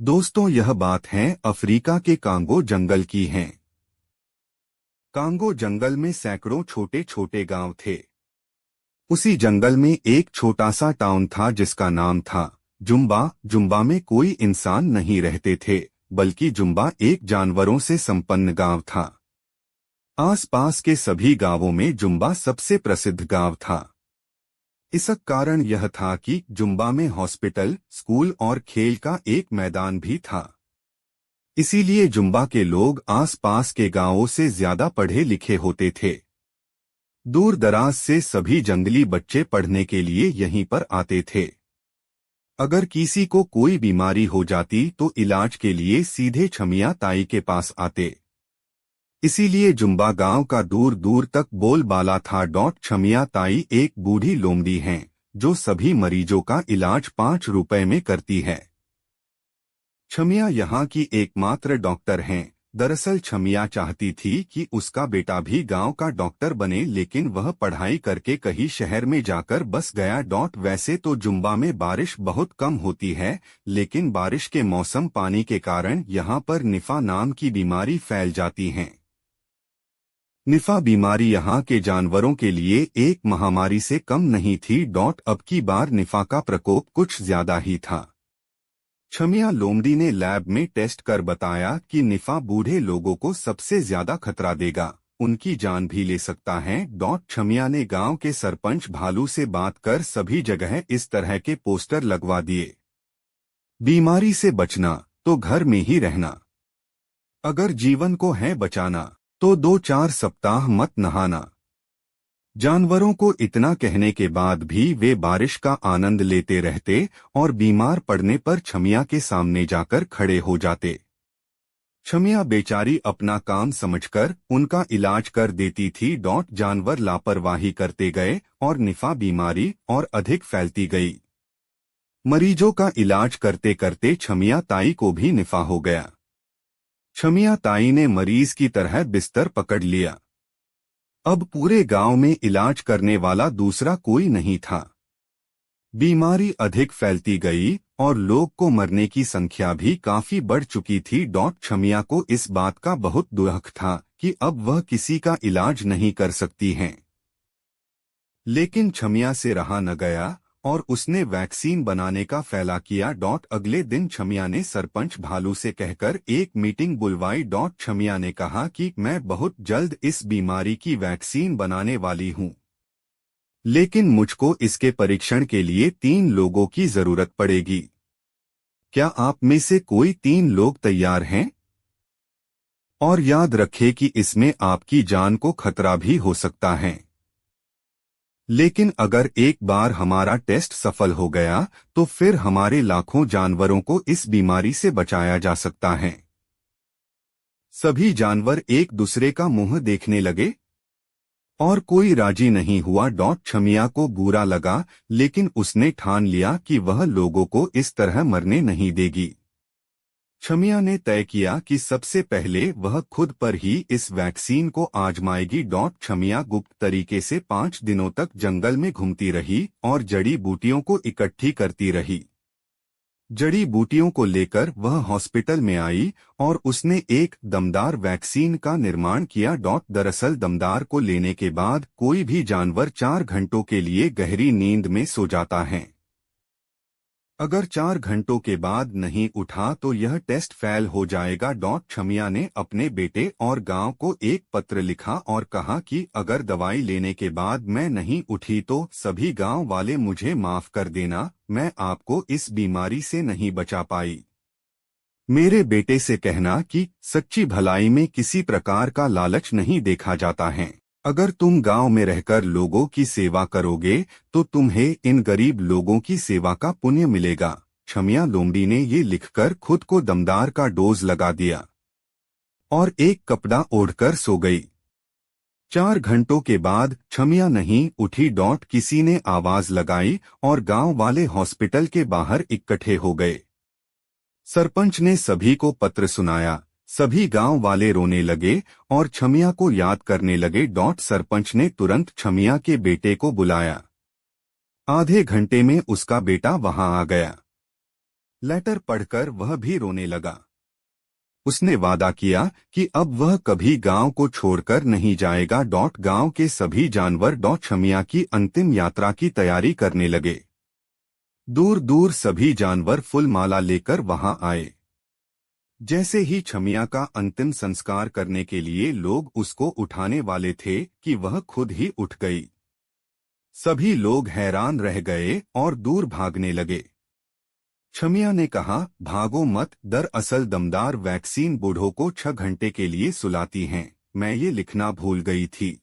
दोस्तों, यह बात है अफ्रीका के कांगो जंगल की है। कांगो जंगल में सैकड़ों छोटे छोटे गांव थे। उसी जंगल में एक छोटा सा टाउन था जिसका नाम था जुम्बा। जुम्बा में कोई इंसान नहीं रहते थे, बल्कि जुम्बा एक जानवरों से संपन्न गांव था। आसपास के सभी गांवों में जुम्बा सबसे प्रसिद्ध गांव था। इसका कारण यह था कि जुम्बा में हॉस्पिटल, स्कूल और खेल का एक मैदान भी था। इसीलिए जुम्बा के लोग आसपास के गांवों से ज्यादा पढ़े लिखे होते थे। दूर दराज से सभी जंगली बच्चे पढ़ने के लिए यहीं पर आते थे। अगर किसी को कोई बीमारी हो जाती तो इलाज के लिए सीधे छमिया ताई के पास आते। इसीलिए जुम्बा गांव का दूर दूर तक बोलबाला था। छमिया ताई एक बूढ़ी लोमड़ी हैं, जो सभी मरीजों का इलाज 5 रुपए में करती है। छमिया यहाँ की एकमात्र डॉक्टर हैं। दरअसल छमिया चाहती थी कि उसका बेटा भी गांव का डॉक्टर बने, लेकिन वह पढ़ाई करके कहीं शहर में जाकर बस गया। वैसे तो जुम्बा में बारिश बहुत कम होती है, लेकिन बारिश के मौसम पानी के कारण यहाँ पर निफा नाम की बीमारी फैल जाती है। निफा बीमारी यहाँ के जानवरों के लिए एक महामारी से कम नहीं थी। अब की बार निफा का प्रकोप कुछ ज्यादा ही था। छमिया लोमड़ी ने लैब में टेस्ट कर बताया कि निफा बूढ़े लोगों को सबसे ज्यादा खतरा देगा, उनकी जान भी ले सकता है। छमिया ने गांव के सरपंच भालू से बात कर सभी जगह इस तरह के पोस्टर लगवा दिए। बीमारी से बचना तो घर में ही रहना, अगर जीवन को है बचाना तो 2-4 सप्ताह मत नहाना। जानवरों को इतना कहने के बाद भी वे बारिश का आनंद लेते रहते और बीमार पड़ने पर छमिया के सामने जाकर खड़े हो जाते। छमिया बेचारी अपना काम समझकर उनका इलाज कर देती थी। जानवर लापरवाही करते गए और निफा बीमारी और अधिक फैलती गई। मरीजों का इलाज करते करते छमिया ताई को भी निफा हो गया। छमिया ताई ने मरीज की तरह बिस्तर पकड़ लिया। अब पूरे गांव में इलाज करने वाला दूसरा कोई नहीं था। बीमारी अधिक फैलती गई और लोग को मरने की संख्या भी काफी बढ़ चुकी थी। छमिया को इस बात का बहुत दुख था कि अब वह किसी का इलाज नहीं कर सकती हैं। लेकिन छमिया से रहा न गया और उसने वैक्सीन बनाने का फैसला किया। अगले दिन छमिया ने सरपंच भालू से कहकर एक मीटिंग बुलवाई। छमिया ने कहा कि मैं बहुत जल्द इस बीमारी की वैक्सीन बनाने वाली हूं, लेकिन मुझको इसके परीक्षण के लिए 3 लोगों की जरूरत पड़ेगी। क्या आप में से कोई 3 लोग तैयार हैं? और याद रखें कि इसमें आपकी जान को खतरा भी हो सकता है। लेकिन अगर एक बार हमारा टेस्ट सफल हो गया तो फिर हमारे लाखों जानवरों को इस बीमारी से बचाया जा सकता है। सभी जानवर एक दूसरे का मुंह देखने लगे और कोई राजी नहीं हुआ। छमिया को बुरा लगा, लेकिन उसने ठान लिया कि वह लोगों को इस तरह मरने नहीं देगी। छमिया ने तय किया कि सबसे पहले वह खुद पर ही इस वैक्सीन को आजमाएगी। छमिया गुप्त तरीके से 5 दिनों तक जंगल में घूमती रही और जड़ी बूटियों को इकट्ठी करती रही। जड़ी बूटियों को लेकर वह हॉस्पिटल में आई और उसने एक दमदार वैक्सीन का निर्माण किया। दरअसल दमदार को लेने के बाद कोई भी जानवर 4 घंटों के लिए गहरी नींद में सो जाता है। अगर 4 घंटों के बाद नहीं उठा तो यह टेस्ट फेल हो जाएगा। छमिया ने अपने बेटे और गांव को एक पत्र लिखा और कहा कि अगर दवाई लेने के बाद मैं नहीं उठी तो सभी गांव वाले मुझे माफ कर देना, मैं आपको इस बीमारी से नहीं बचा पाई। मेरे बेटे से कहना कि सच्ची भलाई में किसी प्रकार का लालच नहीं देखा जाता है। अगर तुम गांव में रहकर लोगों की सेवा करोगे तो तुम्हें इन गरीब लोगों की सेवा का पुण्य मिलेगा। छमिया लोमड़ी ने ये लिखकर खुद को दमदार का डोज लगा दिया और एक कपड़ा ओढ़कर सो गई। 4 घंटों के बाद छमिया नहीं उठी। किसी ने आवाज लगाई और गांव वाले हॉस्पिटल के बाहर इकट्ठे हो गए। सरपंच ने सभी को पत्र सुनाया। सभी गांव वाले रोने लगे और छमिया को याद करने लगे। सरपंच ने तुरंत छमिया के बेटे को बुलाया। आधे घंटे में उसका बेटा वहां आ गया। लेटर पढ़कर वह भी रोने लगा। उसने वादा किया कि अब वह कभी गांव को छोड़कर नहीं जाएगा। गांव के सभी जानवर छमिया की अंतिम यात्रा की तैयारी करने लगे। दूर दूर सभी जानवर फूल माला लेकर वहां आए। जैसे ही छमिया का अंतिम संस्कार करने के लिए लोग उसको उठाने वाले थे कि वह खुद ही उठ गई। सभी लोग हैरान रह गए और दूर भागने लगे। छमिया ने कहा, भागो मत, दरअसल दमदार वैक्सीन बूढ़ों को 6 घंटे के लिए सुलाती हैं। मैं ये लिखना भूल गई थी।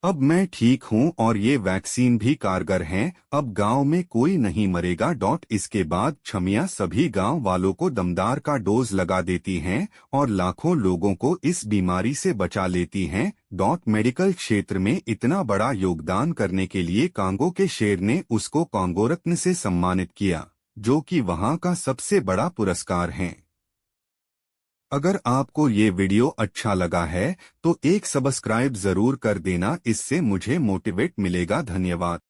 अब मैं ठीक हूँ और ये वैक्सीन भी कारगर हैं। अब गांव में कोई नहीं मरेगा। इसके बाद छमिया सभी गांव वालों को दमदार का डोज लगा देती हैं और लाखों लोगों को इस बीमारी से बचा लेती हैं। मेडिकल क्षेत्र में इतना बड़ा योगदान करने के लिए कांगो के शेर ने उसको कांगो रत्न से सम्मानित किया, जो कि वहां का सबसे बड़ा पुरस्कार है। अगर आपको ये वीडियो अच्छा लगा है तो एक सब्सक्राइब जरूर कर देना, इससे मुझे मोटिवेट मिलेगा। धन्यवाद।